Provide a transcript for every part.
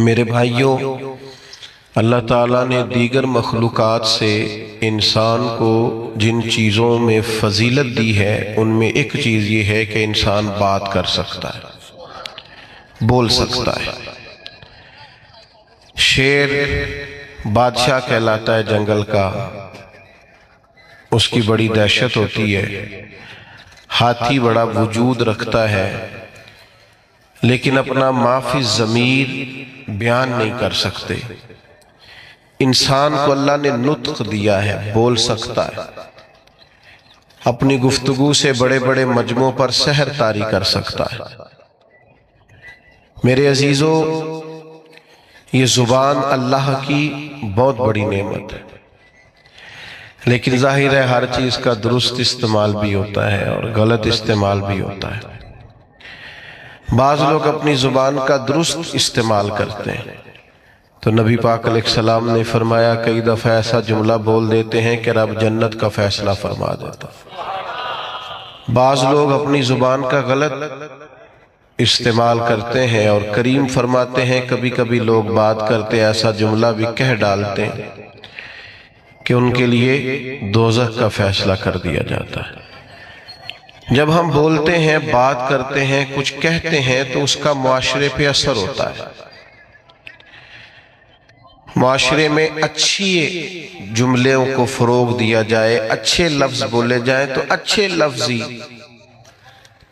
میرے بھائیوں، اللہ تعالیٰ نے دیگر مخلوقات سے انسان کو جن چیزوں میں فضیلت دی ہے ان میں ایک چیز یہ ہے کہ انسان بات کر سکتا ہے، بول سکتا ہے۔ شیر بادشاہ کہلاتا ہے جنگل کا، اس کی بڑی دہشت ہوتی ہے۔ ہاتھی بڑا وجود رکھتا ہے لیکن اپنا ما فی الضمیر بیان نہیں کر سکتے۔ انسان کو اللہ نے نطق دیا ہے، بول سکتا ہے، اپنی گفتگو سے بڑے بڑے مجموعوں پر سحر طاری کر سکتا ہے۔ میرے عزیزو، یہ زبان اللہ کی بہت بڑی نعمت ہے، لیکن ظاہر ہے ہر چیز کا درست استعمال بھی ہوتا ہے اور غلط استعمال بھی ہوتا ہے۔ بعض لوگ اپنی زبان کا درست استعمال کرتے ہیں تو نبی پاک علیہ السلام نے فرمایا کئی دفعہ ایسا جملہ بول دیتے ہیں کہ رب جنت کا فیصلہ فرما دیتا۔ بعض لوگ اپنی زبان کا غلط استعمال کرتے ہیں اور کریم فرماتے ہیں کبھی کبھی لوگ بات کرتے ایسا جملہ بھی کہہ ڈالتے ہیں کہ ان کے لیے دوزخ کا فیصلہ کر دیا جاتا ہے۔ جب ہم بولتے ہیں، بات کرتے ہیں، کچھ کہتے ہیں تو اس کا معاشرے پہ اثر ہوتا ہے۔ معاشرے میں اچھی جملوں کو فروغ دیا جائے، اچھے لفظ بولے جائیں تو اچھے لفظ ہی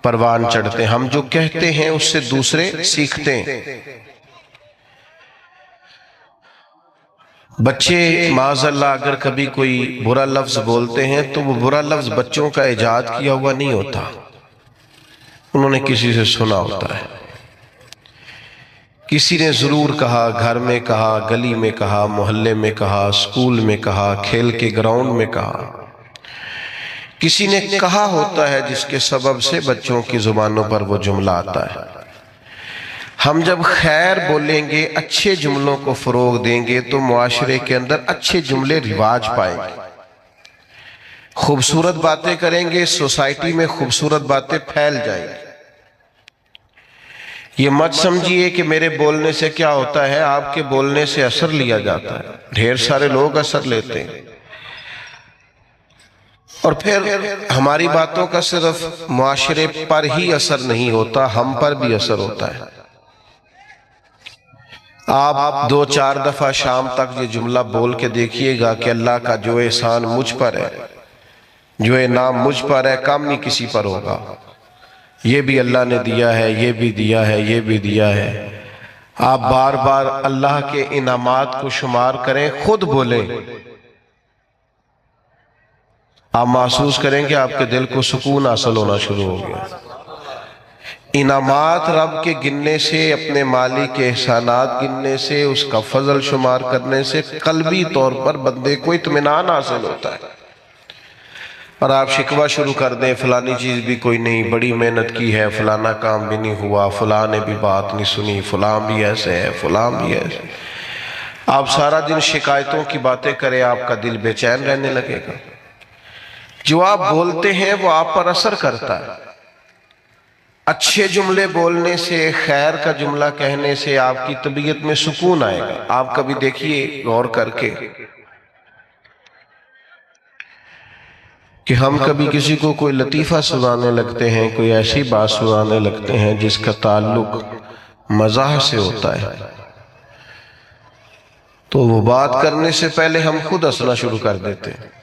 پروان چڑھتے ہیں۔ ہم جو کہتے ہیں اس سے دوسرے سیکھتے ہیں۔ بچے معاذ اللہ اگر کبھی کوئی برا لفظ بولتے ہیں تو وہ برا لفظ بچوں کا ایجاد کیا ہوا نہیں ہوتا، انہوں نے کسی سے سنا ہوتا ہے۔ کسی نے ضرور کہا، گھر میں کہا، گلی میں کہا، محلے میں کہا، اسکول میں کہا، کھیل کے گراؤنڈ میں کہا، کسی نے کہا ہوتا ہے جس کے سبب سے بچوں کی زبانوں پر وہ جملہ آتا ہے۔ ہم جب خیر بولیں گے، اچھے جملوں کو فروغ دیں گے تو معاشرے کے اندر اچھے جملے رواج پائیں گے۔ خوبصورت باتیں کریں گے، سوسائٹی میں خوبصورت باتیں پھیل جائیں گی۔ یہ مت سمجھیے کہ میرے بولنے سے کیا ہوتا ہے، آپ کے بولنے سے اثر لیا جاتا ہے۔ ڈھیر سارے لوگ اثر لیتے ہیں اور پھر ہماری باتوں کا صرف معاشرے پر ہی اثر نہیں ہوتا، ہم پر بھی اثر ہوتا ہے۔ آپ 2-4 دفعہ شام تک یہ جملہ بول کے دیکھیے گا کہ اللہ کا جو احسان مجھ پر ہے، جو انعام مجھ پر ہے، کم نہیں کسی پر ہوگا۔ یہ بھی اللہ نے دیا ہے، یہ بھی دیا ہے، یہ بھی دیا ہے۔ آپ بار بار اللہ کے انعامات کو شمار کریں، خود بولیں، آپ محسوس کریں کہ آپ کے دل کو سکون حاصل ہونا شروع ہو گیا۔ انعامات رب کے گننے سے، اپنے مالک کے احسانات گننے سے، اس کا فضل شمار کرنے سے قلبی طور پر بندے کو اطمینان حاصل ہوتا ہے۔ اور آپ شکوہ شروع کر دیں، فلانی چیز بھی کوئی نہیں، بڑی محنت کی ہے، فلانا کام بھی نہیں ہوا، فلاں نے بھی بات نہیں سنی، فلاں بھی ایسے ہے، فلاں بھی ایسے۔ آپ سارا دن شکایتوں کی باتیں کریں، آپ کا دل بے چین رہنے لگے گا۔ جو آپ بولتے ہیں وہ آپ پر اثر کرتا ہے۔ اچھے جملے بولنے سے، خیر کا جملہ کہنے سے آپ کی طبیعت میں سکون آئے گا۔ آپ کبھی دیکھیے غور کر کے کہ ہم کبھی کسی کو کوئی لطیفہ سنانے لگتے ہیں، کوئی ایسی بات سنانے لگتے ہیں جس کا تعلق مزاح سے ہوتا ہے، تو وہ بات کرنے سے پہلے ہم خود ہنسنا شروع کر دیتے ہیں۔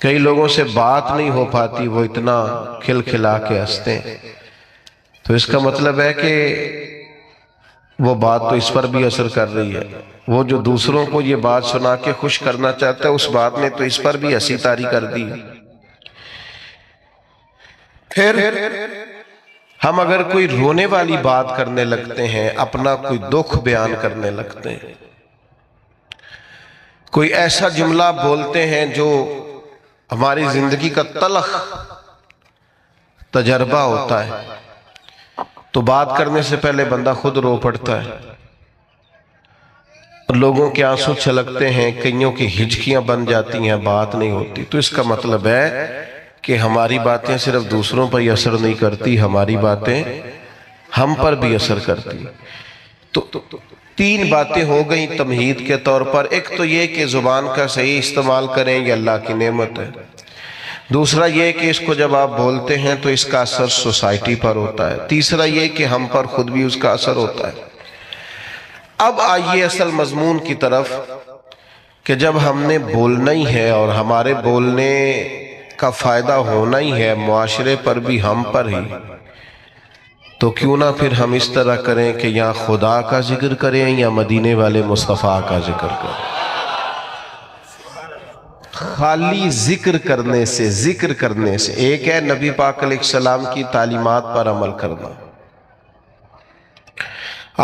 کئی لوگوں سے بات نہیں ہو پاتی، وہ اتنا کھلکھلا کے ہنستے ہیں، تو اس کا مطلب ہے کہ وہ بات تو اس پر بھی اثر کر رہی ہے۔ وہ جو دوسروں کو یہ بات سنا کے خوش کرنا چاہتا ہے، اس بات نے تو اس پر بھی ہنسی طاری کر دی۔ پھر ہم اگر کوئی رونے والی بات کرنے لگتے ہیں، اپنا کوئی دکھ بیان کرنے لگتے ہیں، کوئی ایسا جملہ بولتے ہیں جو ہماری زندگی کا تلخ تجربہ ہوتا ہے، تو بات کرنے سے پہلے بندہ خود رو پڑتا ہے، لوگوں کے آنسو چھلکتے ہیں، کئیوں کی ہچکیاں بن جاتی ہیں، بات نہیں ہوتی۔ تو اس کا مطلب ہے کہ ہماری باتیں صرف دوسروں پر ہی اثر نہیں کرتی، ہماری باتیں ہم پر بھی اثر کرتی۔ تو تین باتیں ہو گئیں تمہید کے طور پر. ایک تو یہ کہ زبان کا صحیح استعمال کریں، یہ اللہ کی نعمت ہے. دوسرا یہ کہ اس کو جب آپ بولتے ہیں تو اس کا اثر سوسائٹی پر ہوتا ہے. تیسرا یہ کہ ہم پر خود بھی اس کا اثر ہوتا ہے. اب آئیے اصل مضمون کی طرف کہ جب ہم نے بولنا ہی ہے اور ہمارے بولنے کا فائدہ ہونا ہی ہے معاشرے پر بھی ہم پر ہی، تو کیوں نہ پھر ہم اس طرح کریں کہ یا خدا کا ذکر کریں یا مدینے والے مصطفیٰ کا ذکر کریں. خالی ذکر کرنے سے ایک ہے نبی پاک علیہ السلام کی تعلیمات پر عمل کرنا،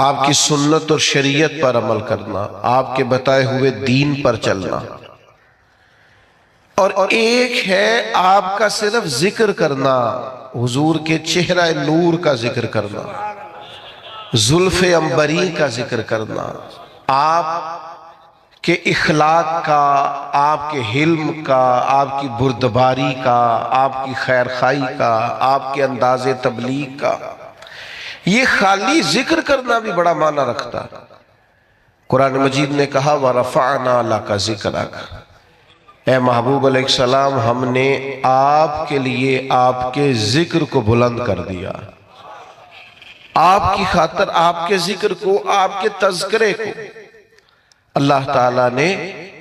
آپ کی سنت اور شریعت پر عمل کرنا، آپ کے بتائے ہوئے دین پر چلنا، اور ایک ہے آپ کا صرف ذکر کرنا، حضور کے چہرہ نور کا ذکر کرنا، زلف عنبری کا ذکر کرنا، آپ کے اخلاق کا، آپ کے حلم کا، آپ کی بردباری کا، آپ کی خیرخواہی کا، آپ کے انداز تبلیغ کا. یہ خالی ذکر کرنا بھی بڑا معنی رکھتا ہے. قرآن مجید نے کہا وَرَفَعْنَا لَكَ ذِكْرَكَ، اے محبوب علیہ السلام ہم نے آپ کے لیے آپ کے ذکر کو بلند کر دیا. آپ کی خاطر آپ کے ذکر کو، آپ کے تذکرے کو اللہ تعالیٰ نے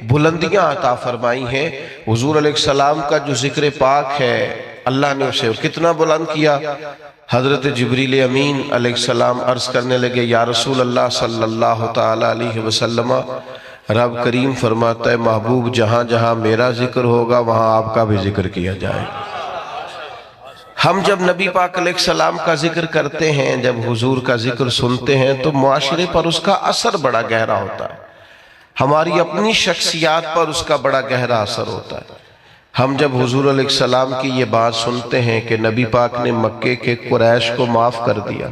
بلندیاں عطا فرمائی ہیں. حضور علیہ السلام کا جو ذکر پاک ہے اللہ نے اسے کتنا بلند کیا. حضرت جبریل امین علیہ السلام عرض کرنے لگے یا رسول اللہ صلی اللہ تعالیٰ علیہ وسلم، رب کریم فرماتا ہے محبوب جہاں جہاں میرا ذکر ہوگا وہاں آپ کا بھی ذکر کیا جائے. ہم جب نبی پاک علیہ السلام کا ذکر کرتے ہیں، جب حضور کا ذکر سنتے ہیں تو معاشرے پر اس کا اثر بڑا گہرا ہوتا ہے، ہماری اپنی شخصیات پر اس کا بڑا گہرا اثر ہوتا ہے. ہم جب حضور علیہ السلام کی یہ بات سنتے ہیں کہ نبی پاک نے مکے کے قریش کو معاف کر دیا،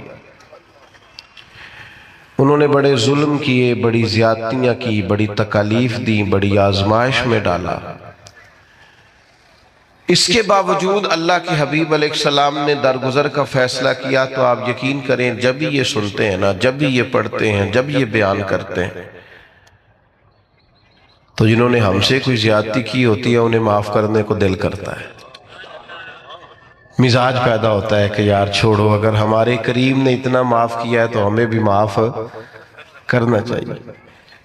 انہوں نے بڑے ظلم کیے، بڑی زیادتیاں کی، بڑی تکالیف دی، بڑی آزمائش میں ڈالا، اس کے باوجود اللہ کے حبیب علیہ السلام نے درگزر کا فیصلہ کیا. تو آپ یقین کریں جب بھی یہ سنتے ہیں نا، جب بھی یہ پڑھتے ہیں، جب یہ بیان کرتے ہیں، تو جنہوں نے ہم سے کوئی زیادتی کی ہوتی ہے انہیں معاف کرنے کو دل کرتا ہے، مزاج پیدا ہوتا ہے کہ یار چھوڑو، اگر ہمارے کریم نے اتنا معاف کیا ہے تو ہمیں بھی معاف کرنا چاہیے.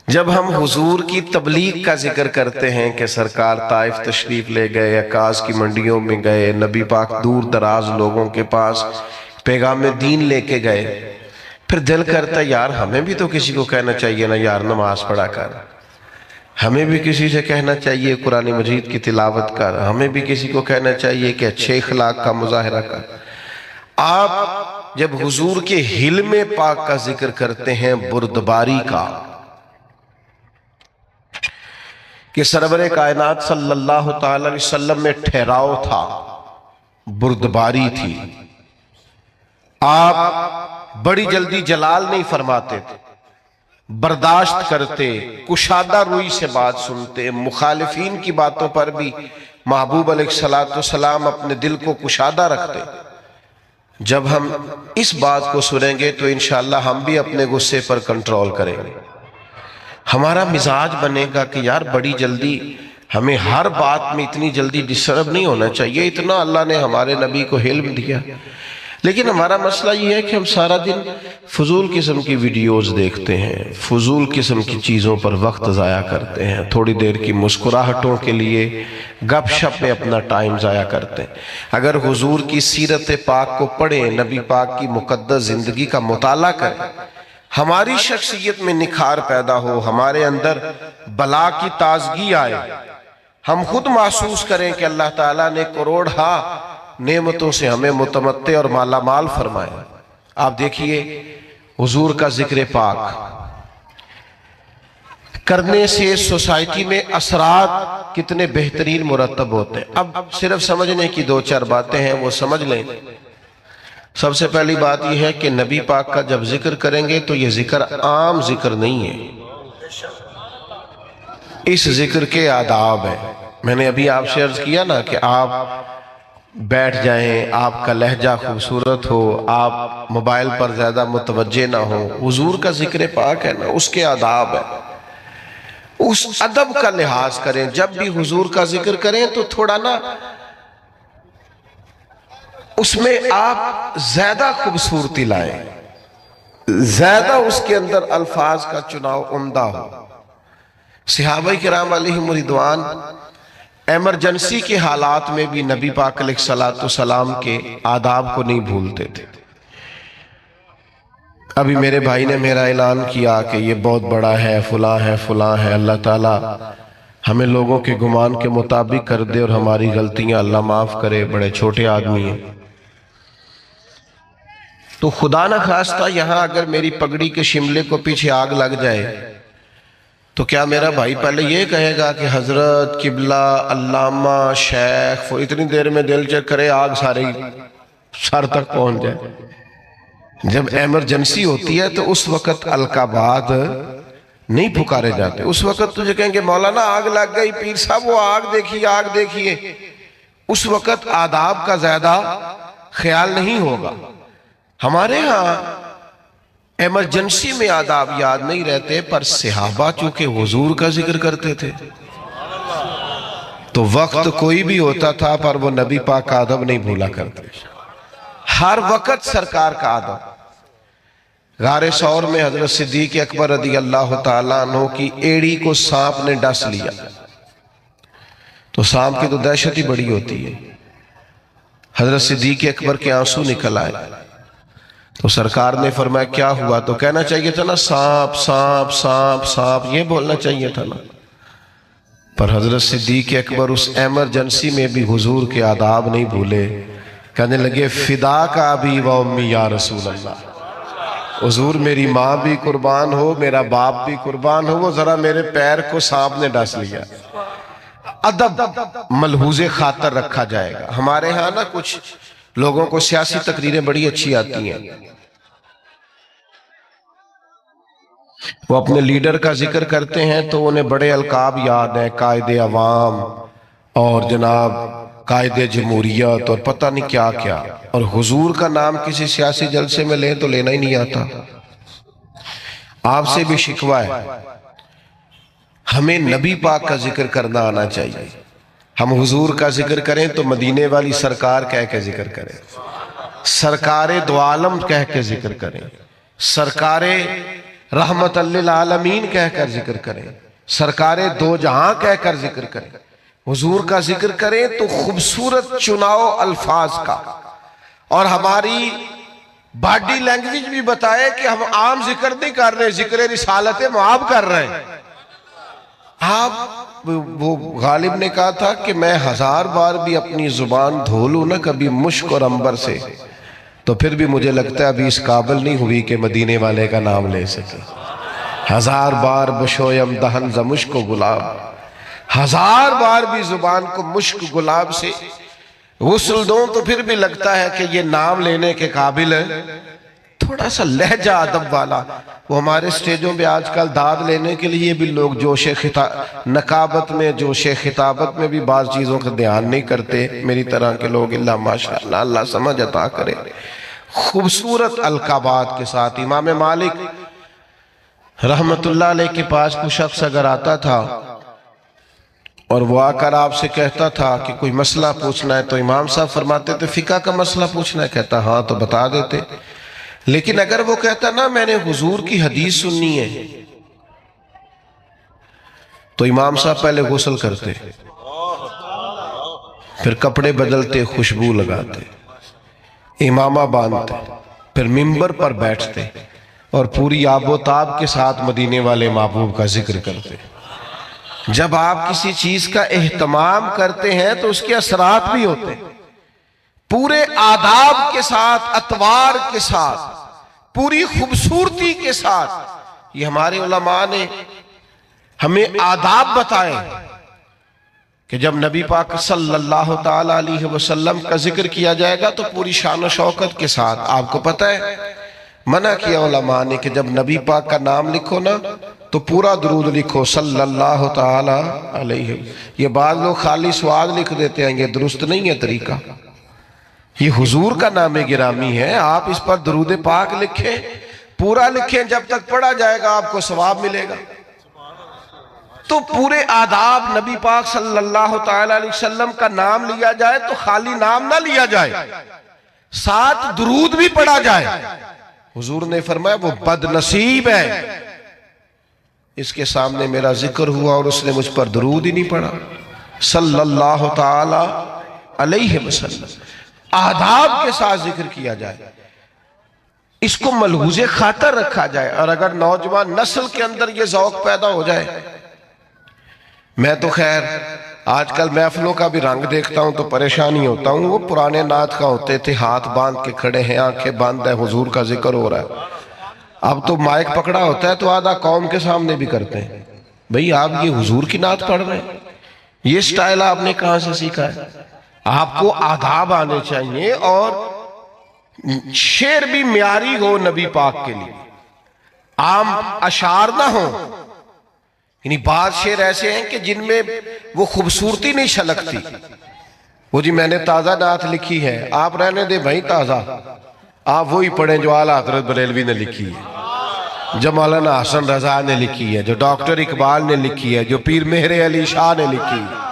جب ہم حضور کی تبلیغ کا ذکر کرتے ہیں کہ سرکار طائف تشریف لے گئے، عکاظ کی منڈیوں میں گئے، نبی پاک دور دراز لوگوں کے پاس پیغام دین لے کے گئے، پھر دل کرتا ہے یار ہمیں بھی تو کسی کو کہنا چاہیے نا یار نماز پڑھا کر، ہمیں بھی کسی سے کہنا چاہیے قرآن مجید کی تلاوت کر، ہمیں بھی کسی کو کہنا چاہیے کہ اچھے اخلاق کا مظاہرہ کر. آپ جب حضور کے حلم پاک کا ذکر کرتے ہیں، بردباری کا، کہ سرور کائنات صلی اللہ تعالی علیہ وسلم میں ٹھہراؤ تھا، بردباری تھی، آپ بڑی جلدی جلال نہیں فرماتے تھے، برداشت کرتے، کشادہ روئی سے بات سنتے، مخالفین کی باتوں پر بھی محبوب علیہ السلام اپنے دل کو کشادہ رکھتے. جب ہم اس بات کو سنیں گے تو انشاءاللہ ہم بھی اپنے غصے پر کنٹرول کریں گے، ہمارا مزاج بنے گا کہ یار بڑی جلدی ہمیں ہر بات میں اتنی جلدی ڈسٹرب نہیں ہونا چاہیے، اتنا اللہ نے ہمارے نبی کو علم دیا. لیکن ہمارا مسئلہ یہ ہے کہ ہم سارا دن فضول قسم کی ویڈیوز دیکھتے ہیں، فضول قسم کی چیزوں پر وقت ضائع کرتے ہیں، تھوڑی دیر کی مسکراہٹوں کے لیے گپ شپ میں اپنا ٹائم ضائع کرتے ہیں. اگر حضور کی سیرت پاک کو پڑھیں، نبی پاک کی مقدس زندگی کا مطالعہ کریں، ہماری شخصیت میں نکھار پیدا ہو، ہمارے اندر بلا کی تازگی آئے، ہم خود محسوس کریں کہ اللہ تعالیٰ نے کروڑہا نعمتوں سے ہمیں متمتع اور مالا مال فرمائے. آپ دیکھیے حضور کا ذکر پاک کرنے سے سوسائٹی میں اثرات کتنے بہترین مرتب ہوتے ہیں. اب صرف سمجھنے کی دو چار باتیں ہیں، وہ سمجھ لیں. سب سے پہلی بات یہ ہے کہ نبی پاک کا جب ذکر کریں گے تو یہ ذکر عام ذکر نہیں ہے، اس ذکر کے آداب ہیں. میں نے ابھی آپ سے عرض کیا نا کہ آپ بیٹھ جائیں، آپ کا لہجہ خوبصورت ہو، آپ موبائل پر زیادہ متوجہ نہ ہو. حضور کا ذکر پاک ہے نا، اس کے آداب ہے، اس ادب کا لحاظ کریں. جب بھی حضور کا ذکر کریں تو تھوڑا نا اس میں آپ زیادہ خوبصورتی لائیں، زیادہ اس کے اندر الفاظ کا چناؤ عمدہ ہو. صحابہ کرام علیہم رضوان ایمرجنسی کے حالات میں بھی نبی پاک علیہ السلام کے آداب کو نہیں بھولتے تھے. ابھی میرے بھائی نے میرا اعلان کیا کہ یہ بہت بڑا ہے، فلاں ہے، فلاں ہے. اللہ تعالیٰ ہمیں لوگوں کے گمان کے مطابق کر دے اور ہماری غلطیاں اللہ معاف کرے، بڑے چھوٹے آدمی ہیں. تو خدا نہ خواستہ یہاں اگر میری پگڑی کے شملے کو پیچھے آگ لگ جائے تو کیا میرا بھائی پہلے یہ کہے گا کہ حضرت، قبلہ، علامہ، شیخ، اتنی دیر میں دل چیک کرے آگ ساری سر تک پہنچ جائے؟ جب ایمرجنسی ہوتی ہے تو اس وقت القابات نہیں پکارے جاتے. اس وقت تجھے کہیں گے مولانا آگ لگ گئی، پیر صاحب وہ آگ دیکھیے، آگ دیکھیے. اس وقت آداب کا زیادہ خیال نہیں ہوگا. ہمارے ہاں ایمرجنسی میں آداب یاد نہیں رہتے، پر صحابہ چونکہ حضور کا ذکر کرتے تھے تو وقت کوئی بھی ہوتا تھا پر وہ نبی پاک کا ادب نہیں بھولا کرتے. ہر وقت سرکار کا ادب. غار ثور میں حضرت صدیق اکبر رضی اللہ تعالیٰ عنہ کی ایڑی کو سانپ نے ڈس لیا. تو سانپ کی تو دہشت ہی بڑی ہوتی ہے. حضرت صدیق اکبر کے آنسو نکل آئے تو سرکار نے فرمایا کیا ہوا؟ تو کہنا چاہیے تھا نا سانپ سانپ سانپ سانپ، یہ بولنا چاہیے تھا نا. پر حضرت صدیق اکبر اس ایمرجنسی میں بھی حضور کے آداب نہیں بھولے. کہنے لگے فدا کا ابی و امی یا رسول اللہ، حضور میری ماں بھی قربان ہو، میرا باپ بھی قربان ہو، وہ ذرا میرے پیر کو سانپ نے ڈس لیا. ادب ملحوظ خاطر رکھا جائے گا. ہمارے ہاں نا کچھ لوگوں کو سیاسی تقریریں بڑی اچھی آتی ہیں، وہ اپنے لیڈر کا ذکر کرتے ہیں تو انہیں بڑے القاب یاد ہیں، قائد عوام اور جناب قائد جمہوریت اور پتہ نہیں کیا کیا. اور حضور کا نام کسی سیاسی جلسے میں لیں تو لینا ہی نہیں آتا. آپ سے بھی شکوہ ہے، ہمیں نبی پاک کا ذکر کرنا آنا چاہیے. ہم حضور کا ذکر کریں تو مدینے والی سرکار کہہ کے ذکر کریں، سرکار دو عالم کہہ کے ذکر کریں، سرکار رحمت للعالمین کہہ کر ذکر کریں، سرکار دو جہاں کہہ کر ذکر کریں. حضور کا ذکر کریں تو خوبصورت چناؤ الفاظ کا. اور ہماری باڈی لینگویج بھی بتائے کہ ہم عام ذکر نہیں کر رہے، ذکر رسالت معاب کر رہے ہیں. آپ وہ غالب نے کہا تھا کہ میں 1000 بار بھی اپنی زبان دھو لوں نا کبھی مشک اور عنبر سے تو پھر بھی مجھے لگتا ہے ابھی اس قابل نہیں ہوئی کہ مدینے والے کا نام لے سکے. 1000 بار بشویم دہن ز مشک و گلاب، 1000 بار بھی زبان کو مشک گلاب سے غسل دوں تو پھر بھی لگتا ہے کہ یہ نام لینے کے قابل ہے. تھوڑا سا لہجہ ادب والا. وہ ہمارے سٹیجوں پہ آج کل داد لینے کے لیے بھی لوگ جوش نقابت میں، جوش خطابت میں بھی بعض چیزوں کا دھیان نہیں کرتے. میری طرح کے لوگ اللہ ماشاءاللہ، اللہ سمجھ عطا کرے، خوبصورت القابات کے ساتھ. امام مالک رحمت اللہ علیہ کے پاس کوئی شخص اگر آتا تھا اور وہ آ کر آپ سے کہتا تھا کہ کوئی مسئلہ پوچھنا ہے تو امام صاحب فرماتے تھے فقہ کا مسئلہ پوچھنا ہے؟ کہتا ہاں تو بتا دیتے. لیکن اگر وہ کہتا نا میں نے حضور کی حدیث سننی ہے تو امام صاحب پہلے غسل کرتے، پھر کپڑے بدلتے، خوشبو لگاتے، امامہ باندھتے، پھر منبر پر بیٹھتے اور پوری آب و تاب کے ساتھ مدینے والے محبوب کا ذکر کرتے. جب آپ کسی چیز کا اہتمام کرتے ہیں تو اس کے اثرات بھی ہوتے ہیں. پورے آداب کے ساتھ، اتوار کے ساتھ، پوری خوبصورتی کے ساتھ. یہ ہمارے علماء نے ہمیں آداب بتائے کہ جب نبی پاک صلی اللہ تعالی علیہ وسلم کا ذکر کیا جائے گا تو پوری شان و شوکت کے ساتھ. آپ کو پتہ ہے منع کیا علماء نے کہ جب نبی پاک کا نام لکھو نا تو پورا درود لکھو صلی اللہ تعالی علیہ. یہ بعض لوگ خالی سواد لکھ دیتے ہیں، یہ درست نہیں ہے طریقہ. یہ حضور کا نام گرامی ہے، آپ اس پر درود پاک لکھیں، پورا لکھیں، جب تک پڑھا جائے گا آپ کو ثواب ملے گا۔ تو پورے آداب نبی پاک صلی اللہ تعالی علیہ وسلم کا نام لیا جائے تو خالی نام نہ لیا جائے، ساتھ درود بھی پڑھا جائے۔ حضور نے فرمایا وہ بد نصیب ہے، اس کے سامنے میرا ذکر ہوا اور اس نے مجھ پر درود ہی نہیں پڑھا صلی اللہ تعالی علیہ وسلم۔ آداب کے ساتھ ذکر کیا جائے، اس کو ملحوظ خاطر رکھا جائے، اور اگر نوجوان نسل کے اندر یہ ذوق پیدا ہو جائے۔ میں تو خیر آج کل محفلوں کا بھی رنگ دیکھتا ہوں تو پریشانی ہوتا ہوں، وہ پرانے نعت کا ہوتے تھے، ہاتھ باندھ کے کھڑے ہیں، آنکھیں بند ہیں، حضور کا ذکر ہو رہا ہے۔ اب تو مائک پکڑا ہوتا ہے تو آدھا قوم کے سامنے بھی کرتے ہیں۔ بھئی آپ یہ حضور کی نعت پڑھ رہے ہیں، یہ سٹائل آپ نے کہاں سے سیکھا ہے؟ آپ کو آداب آنے چاہیے، اور شعر بھی معیاری ہو نبی پاک کے لیے، عام اشعار نہ ہو۔ یعنی بعض شعر ایسے ہیں کہ جن میں وہ خوبصورتی نہیں چھلکتی۔ وہ جی میں نے تازہ نعت لکھی ہے، آپ رہنے دیں بھائی تازہ، آپ وہی پڑھیں جو اعلیٰ حضرت بریلوی نے لکھی ہے، جو مولانا حسن رضا نے لکھی ہے، جو ڈاکٹر اقبال نے لکھی ہے، جو پیر مہر علی شاہ نے لکھی ہے۔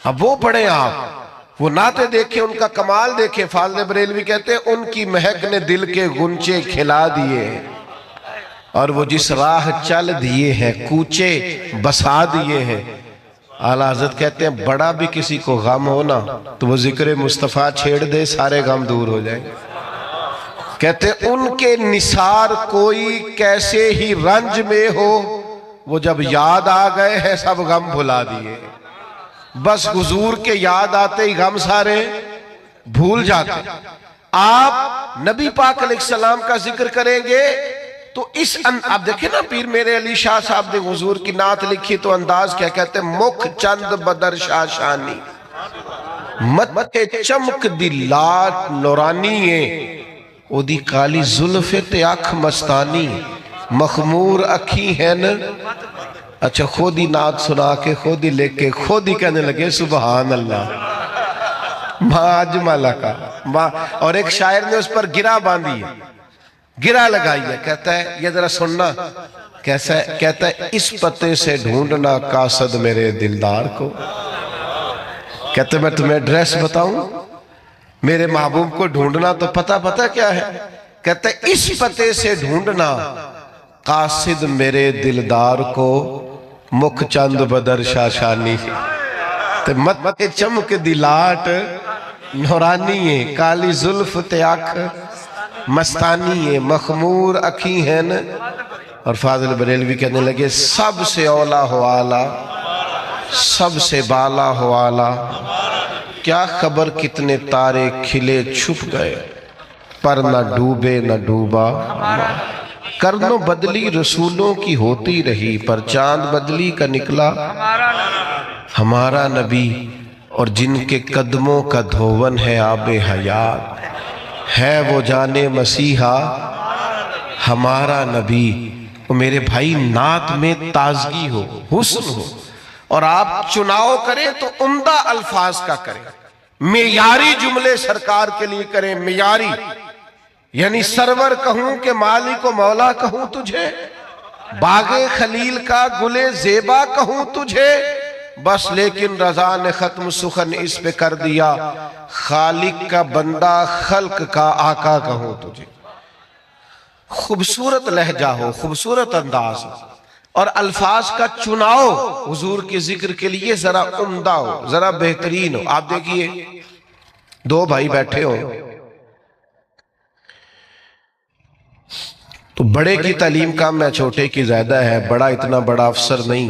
اب وہ پڑھیں آپ، وہ نعتیں دیکھیں، ان کا کمال دیکھیں۔ فاضل بریلوی کہتے ہیں ان کی مہک نے دل کے گنچے کھلا دیے، اور وہ جس راہ چل دیے ہیں کوچے بسا دیے ہیں۔ اعلیٰ حضرت کہتے ہیں بڑا بھی کسی کو غم ہونا تو وہ ذکر مصطفیٰ چھیڑ دے، سارے غم دور ہو جائیں۔ کہتے ہیں ان کے نثار کوئی کیسے ہی رنج میں ہو، وہ جب یاد آ گئے ہیں سب غم بھلا دیے۔ بس حضور کے یاد آتے ہی غم سارے بھول جاتے۔ آپ نبی پاک علیہ السلام کا ذکر کریں گے تو آپ دیکھیں نا، پیر میرے علی شاہ صاحب نے حضور کی نعت لکھی تو انداز کیا کہتے ہیں، مکھ چند بدر شاشانی، مت چمک دی لاٹ نورانی ہے، او دی کالی زلف تے اکھ مستانی، مخمور اکھی ہیں۔ اچھا خود ہی نعت سنا کے، خود ہی لکھ کے، خود ہی کہنے لگے سبحان اللہ ما اجمل کا ما، اور ایک شاعر نے اس پر گرہ باندھی ہے، گرہ لگائی ہے، کہتا ہے یہ ذرا سننا کیسا ہے، کہتا ہے اس پتے سے ڈھونڈنا قاصد میرے دلدار کو۔ کہتا ہے میں تمہیں ایڈریس بتاؤں، میرے محبوب کو ڈھونڈنا تو پتہ کیا ہے، کہتا ہے اس پتے سے ڈھونڈنا قاصد میرے دلدار کو، مکھ چند بدر شاشانی، مت چمک دی لاٹ نورانی ہے، کالی زلف تے اکھ مستانی ہے، مخمور اکھی ہیں۔ اور فاضل بریلوی کہنے لگے سب سے اولا ہو آلہ، سب سے بالا ہو آلہ، کیا خبر کتنے تارے کھلے چھپ گئے، پر نہ ڈوبے نہ ڈوبا۔ کرنوں بدلی رسولوں کی ہوتی رہی، پر چاند بدلی کا نکلا ہمارا نبی، اور جن کے قدموں کا دھون ہے آب حیات، ہے وہ جانے مسیحا ہمارا نبی۔ میرے بھائی نعت میں تازگی ہو، حسن ہو، اور آپ چناؤ کریں تو عمدہ الفاظ کا کریں، معیاری جملے سرکار کے لیے کریں، معیاری، یعنی سرور کہوں کہ مالک و مولا کہوں تجھے، باغ خلیل کا گلے زیبا کہوں تجھے، بس لیکن رضا نے ختم سخن اس پہ کر دیا، خالق کا بندہ خلق کا آقا کہوں تجھے۔ خوبصورت لہجہ ہو، خوبصورت انداز ہو، اور الفاظ کا چناؤ حضور کے ذکر کے لیے ذرا عمدہ ہو، ذرا بہترین ہو۔ آپ دیکھیے دو بھائی بیٹھے ہو تو بڑے کی تعلیم کم ہے، چھوٹے کی زیادہ ہے، بڑا اتنا بڑا افسر نہیں،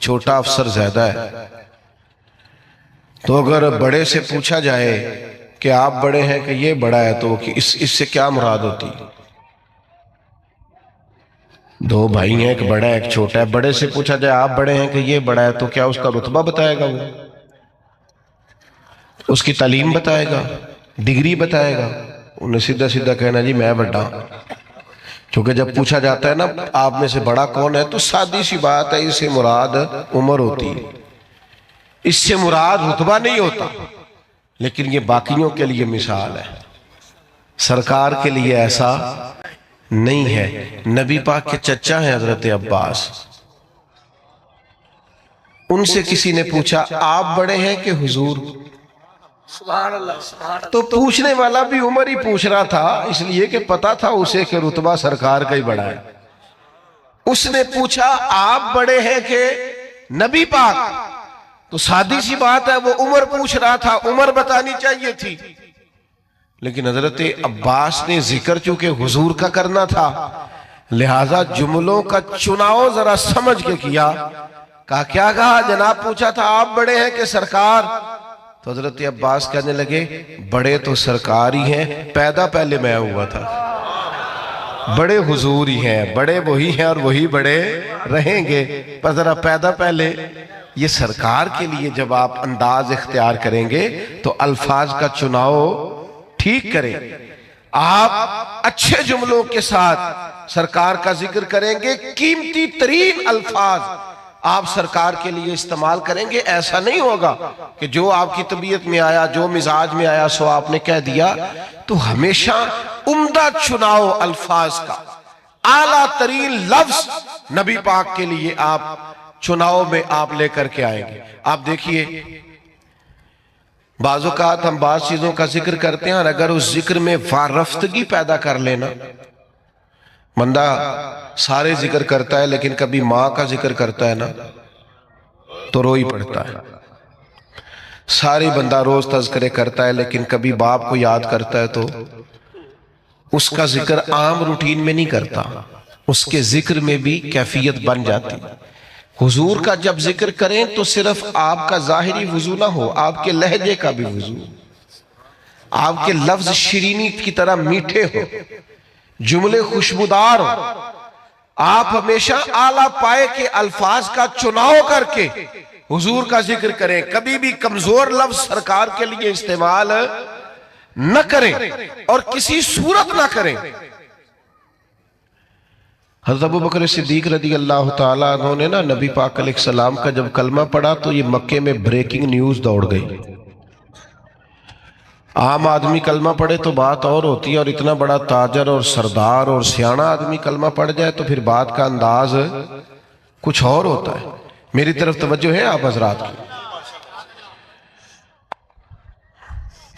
چھوٹا افسر زیادہ ہے۔ تو اگر بڑے سے پوچھا جائے کہ آپ بڑے ہیں کہ یہ بڑا ہے تو اس سے کیا مراد ہوتی؟ دو بھائی ہیں، ایک بڑا ہے ایک چھوٹا ہے، بڑے سے پوچھا جائے آپ بڑے ہیں کہ یہ بڑا ہے تو کیا اس کا رتبہ بتائے گا، وہ اس کی تعلیم بتائے گا، ڈگری بتائے گا؟ انہیں سیدھا سیدھا کہنا جی میں بڑا ہوں۔ کیونکہ جب پوچھا جاتا ہے نا آپ میں سے بڑا کون ہے تو سادی سی بات ہے، اس سے مراد عمر ہوتی ہے، اس سے مراد رتبہ نہیں ہوتا۔ لیکن یہ باقیوں کے لیے مثال ہے، سرکار کے لیے ایسا نہیں ہے۔ نبی پاک کے چچا ہیں حضرت عباس، ان سے کسی نے پوچھا آپ بڑے ہیں کہ حضور؟ سبحان اللہ، تو پوچھنے والا بھی عمر ہی پوچھ رہا تھا، اس لیے کہ پتا تھا اسے کہ رتبہ سرکار کا ہی بڑا ہے۔ اس نے پوچھا آپ بڑے ہیں کہ نبی پاک؟ تو سادی سی بات ہے، وہ عمر پوچھ رہا تھا، عمر بتانی چاہیے تھی، لیکن حضرت عباس نے ذکر چونکہ حضور کا کرنا تھا، لہٰذا جملوں کا چناؤ ذرا سمجھ کے کیا۔ کیا کہا؟ جناب پوچھا تھا آپ بڑے ہیں کہ سرکار؟ تو حضرت عباس کہنے لگے بڑے تو سرکار ہی ہیں، پیدا پہلے میں ہوا تھا، بڑے حضور ہی ہیں، بڑے وہی ہیں اور وہی بڑے رہیں گے، پر ذرا پیدا پہلے یہ سرکار کے لیے جب آپ انداز اختیار کریں گے تو الفاظ کا چناؤ ٹھیک کریں۔ آپ اچھے جملوں کے ساتھ سرکار کا ذکر کریں گے، قیمتی ترین الفاظ آپ سرکار کے لیے استعمال کریں گے۔ ایسا نہیں ہوگا کہ جو آپ کی طبیعت میں آیا، جو مزاج میں آیا سو آپ نے کہہ دیا۔ تو ہمیشہ عمدہ چناؤ الفاظ کا، اعلیٰ ترین لفظ نبی پاک کے لیے آپ چناؤ میں آپ لے کر کے آئیں گے۔ آپ دیکھیے بعض اوقات ہم بعض چیزوں کا ذکر کرتے ہیں اور اگر اس ذکر میں وارفتگی پیدا کر لینا، بندہ سارے ذکر کرتا ہے لیکن کبھی ماں کا ذکر کرتا ہے نا تو روئی پڑتا ہے، ساری بندہ روز تذکرے کرتا ہے لیکن کبھی باپ کو یاد کرتا ہے تو اس کا ذکر عام روٹین میں نہیں کرتا، اس کے ذکر میں بھی کیفیت بن جاتی۔ حضور کا جب ذکر کریں تو صرف آپ کا ظاہری وضو نہ ہو، آپ کے لہجے کا بھی وضو، آپ کے لفظ شیرینی کی طرح میٹھے ہو، جملے خوشبودار ہو، آپ ہمیشہ اعلیٰ پائے کے الفاظ کا چناؤ کر کے حضور کا ذکر کریں، کبھی بھی کمزور لفظ سرکار کے لیے استعمال نہ کریں اور کسی صورت نہ کریں۔ حضرت ابو بکر صدیق رضی اللہ تعالیٰ عنہ نے نا نبی پاک علیہ السلام کا جب کلمہ پڑھا تو یہ مکے میں بریکنگ نیوز دوڑ گئی۔ عام آدمی کلمہ پڑھے تو بات اور ہوتی ہے، اور اتنا بڑا تاجر اور سردار اور سیاںہ آدمی کلمہ پڑھ جائے تو پھر بات کا انداز کچھ اور ہوتا ہے۔ میری طرف توجہ ہے آپ حضرات کی؟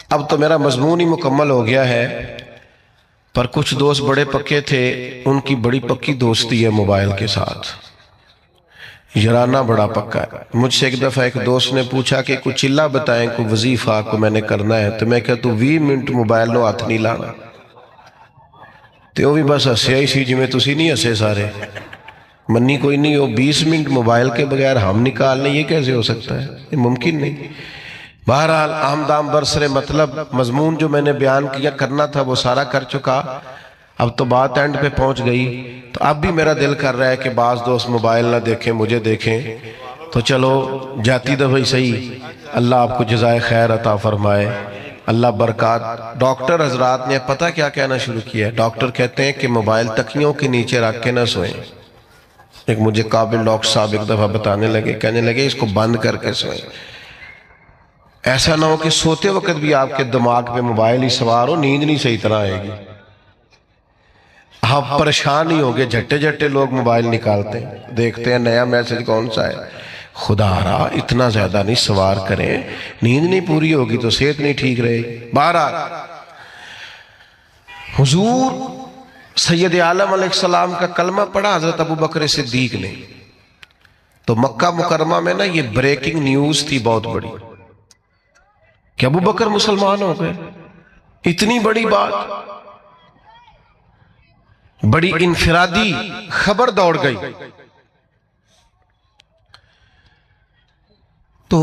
اب تو میرا مضمون ہی مکمل ہو گیا ہے، پر کچھ دوست بڑے پکے تھے، ان کی بڑی پکی دوستی ہے موبائل کے ساتھ، یارانہ بڑا پکا ہے۔ مجھ سے ایک دفعہ ایک دوست نے پوچھا کہ کوئی چلہ بتائیں، کوئی وظیفہ کو میں نے کرنا ہے، تو میں کہتا 20 منٹ موبائل نو ہاتھ نہیں لانا، تو وہ بھی بس ہسیا ہی سی جی میں تسی نہیں ہسے سارے، منی کوئی نہیں ہو 20 منٹ موبائل کے بغیر ہم نکال لیں، یہ کیسے ہو سکتا ہے؟ یہ ممکن نہیں۔ بہرحال آمدام برسر مطلب مضمون جو میں نے بیان کیا کرنا تھا وہ سارا کر چکا، اب تو بات اینڈ پہ پہنچ گئی، تو اب بھی میرا دل کر رہا ہے کہ بعض دوست موبائل نہ دیکھیں، مجھے دیکھیں، تو چلو جاتی دفعہ صحیح، اللہ آپ کو جزائے خیر عطا فرمائے، اللہ برکات۔ ڈاکٹر حضرات نے پتہ کیا کہنا شروع کیا ہے؟ ڈاکٹر کہتے ہیں کہ موبائل تکیوں کے نیچے رکھ کے نہ سوئیں۔ ایک مجھے قابل ڈاکٹر صاحب ایک دفعہ بتانے لگے، کہنے لگے اس کو بند کر کے سوئیں، ایسا نہ ہو کہ سوتے وقت بھی آپ کے دماغ پہ موبائل ہی سوار ہو، نیند نہیں صحیح طرح آئے گی، آپ پریشان ہی ہوگے، جھٹے جھٹے لوگ موبائل نکالتے ہیں، دیکھتے ہیں نیا میسج کون سا ہے۔ خدا را اتنا زیادہ نہیں سوار کریں، نیند نہیں پوری ہوگی تو صحت نہیں ٹھیک رہے گی۔ بہرحال حضور سید عالم علیہ السلام کا کلمہ پڑھا حضرت ابو بکر صدیق نے، تو مکہ مکرمہ میں نا یہ بریکنگ نیوز تھی بہت بڑی کہ ابو بکر مسلمان ہو گئے، اتنی بڑی بات، بڑی انفرادی خبر دوڑ گئی۔ تو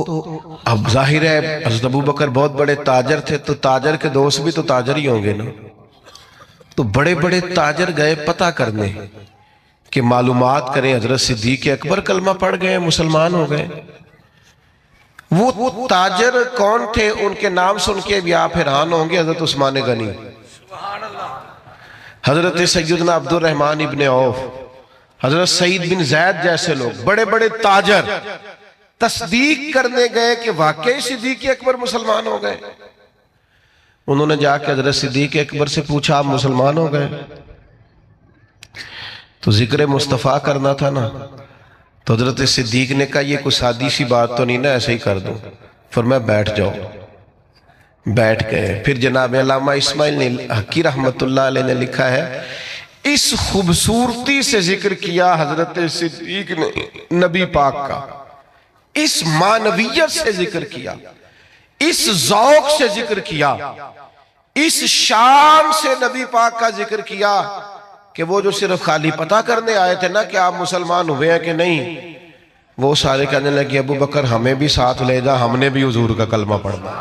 اب ظاہر ہے حضرت ابو بکر بہت بڑے تاجر تھے، تو تاجر کے دوست بھی تو تاجر ہی ہوں گے نا، تو بڑے بڑے تاجر گئے پتہ کرنے کہ معلومات کریں حضرت صدیق اکبر کلمہ پڑھ گئے، مسلمان ہو گئے۔ وہ تاجر کون تھے؟ ان کے نام سن کے بھی آپ حیران ہوں گے۔ حضرت عثمان غنی، حضرت سیدنا عبد الرحمن ابن عوف، حضرت سعید بن زید جیسے لوگ، بڑے بڑے تاجر تصدیق کرنے گئے کہ واقعی صدیق اکبر مسلمان ہو گئے. انہوں نے جا کے حضرت صدیق اکبر سے پوچھا آپ مسلمان ہو گئے؟ تو ذکر مصطفیٰ کرنا تھا نا. تو حضرت صدیق نے کہا یہ کوئی سادی سی بات تو نہیں نا، ایسے ہی کر دوں. فرمایا بیٹھ جاؤ. بیٹھ گئے. پھر جناب علامہ اسماعیل حقی رحمت اللہ علیہ نے لکھا ہے اس خوبصورتی سے ذکر کیا حضرت صدیق نے نبی پاک کا، اس معنویت سے ذکر کیا، اس ذوق سے ذکر کیا، اس شان سے نبی پاک کا ذکر کیا کہ وہ جو صرف خالی پتہ کرنے آئے تھے نا کہ آپ مسلمان ہوئے ہیں کہ نہیں، وہ سارے کہنے لگے ابو بکر ہمیں بھی ساتھ لے جا، ہم نے بھی حضور کا کلمہ پڑھنا.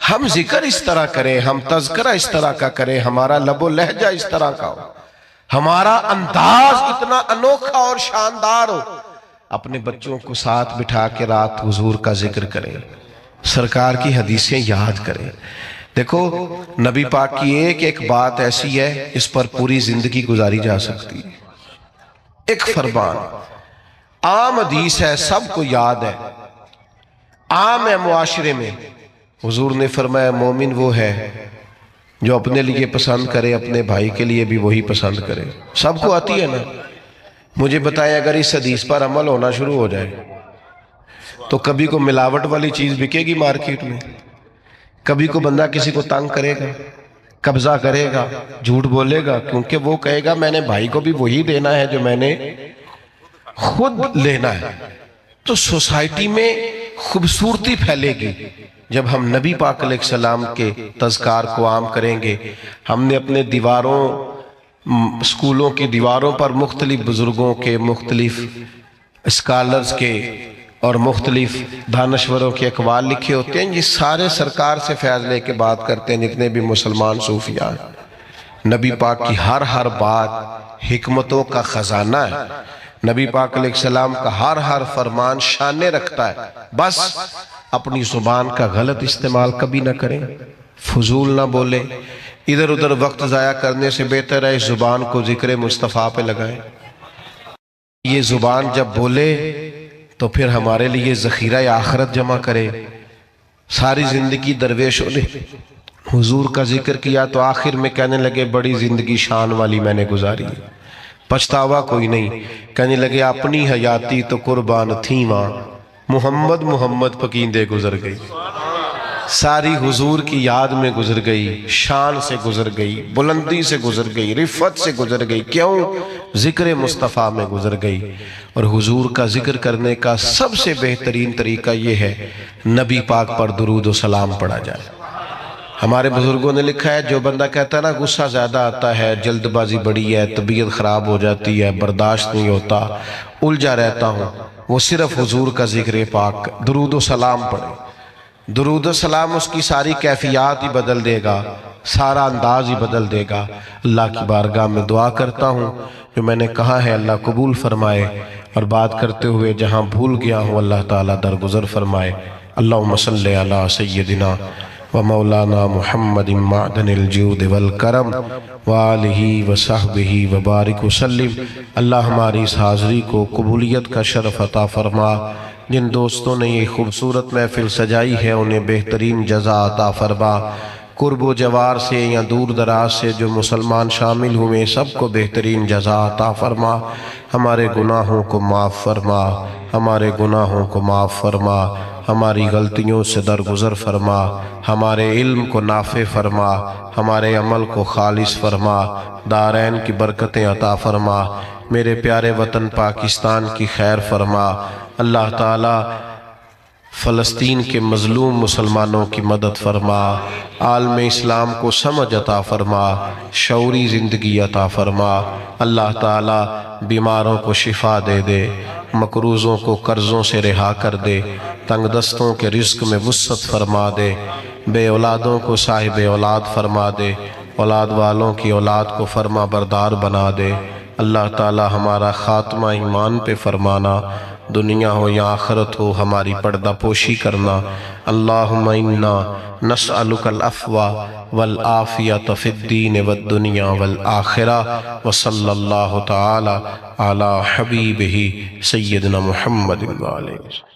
ہم ذکر اس طرح کریں، ہم تذکرہ اس طرح کا کریں، ہمارا لب و لہجہ اس طرح کا ہو، ہمارا انداز اتنا انوکھا اور شاندار ہو. اپنے بچوں کو ساتھ بٹھا کے رات حضور کا ذکر کریں، سرکار کی حدیثیں یاد کریں. دیکھو نبی پاک کی ایک ایک بات ایسی ہے اس پر پوری زندگی گزاری جا سکتی ہے. ایک فرمان عام حدیث ہے، سب کو یاد ہے، عام ہے معاشرے میں. حضور نے فرمایا مومن وہ ہے جو اپنے لیے پسند کرے اپنے بھائی کے لیے بھی وہی پسند کرے. سب کو آتی ہے نا. مجھے بتائیں اگر اس حدیث پر عمل ہونا شروع ہو جائے تو کبھی کو ملاوٹ والی چیز بکے گی مارکیٹ میں، کبھی کو بندہ کسی کو تنگ کرے گا، قبضہ کرے گا، جھوٹ بولے گا، کیونکہ وہ کہے گا میں نے بھائی کو بھی وہی دینا ہے جو میں نے خود لینا ہے. تو سوسائٹی میں خوبصورتی پھیلے گی جب ہم نبی پاک علیہ السلام کے تذکار کو عام کریں گے. ہم نے اپنے دیواروں، اسکولوں کی دیواروں پر مختلف بزرگوں کے، مختلف اسکالرز کے اور مختلف دانشوروں کے اقوال لکھے ہوتے ہیں. یہ سارے سرکار سے فیض لے کے بات کرتے ہیں جتنے بھی مسلمان صوفیاء ہیں. نبی پاک کی ہر بات حکمتوں کا خزانہ ہے. نبی پاک علیہ السلام کا ہر فرمان شانے رکھتا ہے. بس اپنی زبان کا غلط استعمال کبھی نہ کریں، فضول نہ بولیں، ادھر ادھر وقت ضائع کرنے سے بہتر ہے اس زبان کو ذکر مصطفیٰ پہ لگائیں. یہ زبان جب بولے تو پھر ہمارے لیے ذخیرہ آخرت جمع کرے. ساری زندگی درویشوں نے حضور کا ذکر کیا تو آخر میں کہنے لگے بڑی زندگی شان والی میں نے گزاری، پچھتاوا کوئی نہیں. کہنے لگے اپنی حیاتی تو قربان تھی ماں، محمد پکیندے گزر گئی. ساری حضور کی یاد میں گزر گئی، شان سے گزر گئی، بلندی سے گزر گئی، رفت سے گزر گئی. کیوں؟ ذکر مصطفیٰ میں گزر گئی. اور حضور کا ذکر کرنے کا سب سے بہترین طریقہ یہ ہے نبی پاک پر درود و سلام پڑھا جائے. ہمارے بزرگوں نے لکھا ہے جو بندہ کہتا ہے نا غصہ زیادہ آتا ہے، جلد بازی بڑی ہے، طبیعت خراب ہو جاتی ہے، برداشت نہیں ہوتا، الجھا رہتا ہوں، وہ صرف حضور کا ذکر پاک درود و سلام پڑھے. درود و سلام اس کی ساری کیفیات ہی بدل دے گا، سارا انداز ہی بدل دے گا. اللہ کی بارگاہ میں دعا کرتا ہوں جو میں نے کہا ہے اللہ قبول فرمائے، اور بات کرتے ہوئے جہاں بھول گیا ہوں اللہ تعالیٰ درگزر فرمائے. اللہم صلی علی سیدنا و مولانا محمد معدن الجود والکرم وآلہ وصحبہ وبارک وسلم. اللہ ہماری اس حاضری کو قبولیت کا شرف عطا فرما. جن دوستوں نے یہ خوبصورت محفل سجائی ہے انہیں بہترین جزا عطا فرما. قرب و جوار سے یا دور دراز سے جو مسلمان شامل ہوئے سب کو بہترین جزا عطا فرما. ہمارے گناہوں کو معاف فرما، ہمارے گناہوں کو معاف فرما، ہماری غلطیوں سے درگزر فرما، ہمارے علم کو نافع فرما، ہمارے عمل کو خالص فرما، دارین کی برکتیں عطا فرما. میرے پیارے وطن پاکستان کی خیر فرما. اللہ تعالی فلسطین کے مظلوم مسلمانوں کی مدد فرما. عالم اسلام کو سمجھ عطا فرما، شعوری زندگی عطا فرما. اللہ تعالی بیماروں کو شفا دے دے، مقروضوں کو قرضوں سے رہا کر دے، تنگ دستوں کے رزق میں وسعت فرما دے، بے اولادوں کو صاحب اولاد فرما دے، اولاد والوں کی اولاد کو فرما بردار بنا دے. اللہ تعالی ہمارا خاتمہ ایمان پہ فرمانا، دنیا ہو یا آخرت ہو ہماری پردہ پوشی کرنا۔ اللہم انا نسألک العفو والعافیۃ فی الدین والدنیا والآخرہ، وصلی اللہ تعالی علی حبیبہ سیدنا محمد وآلہ وسلم۔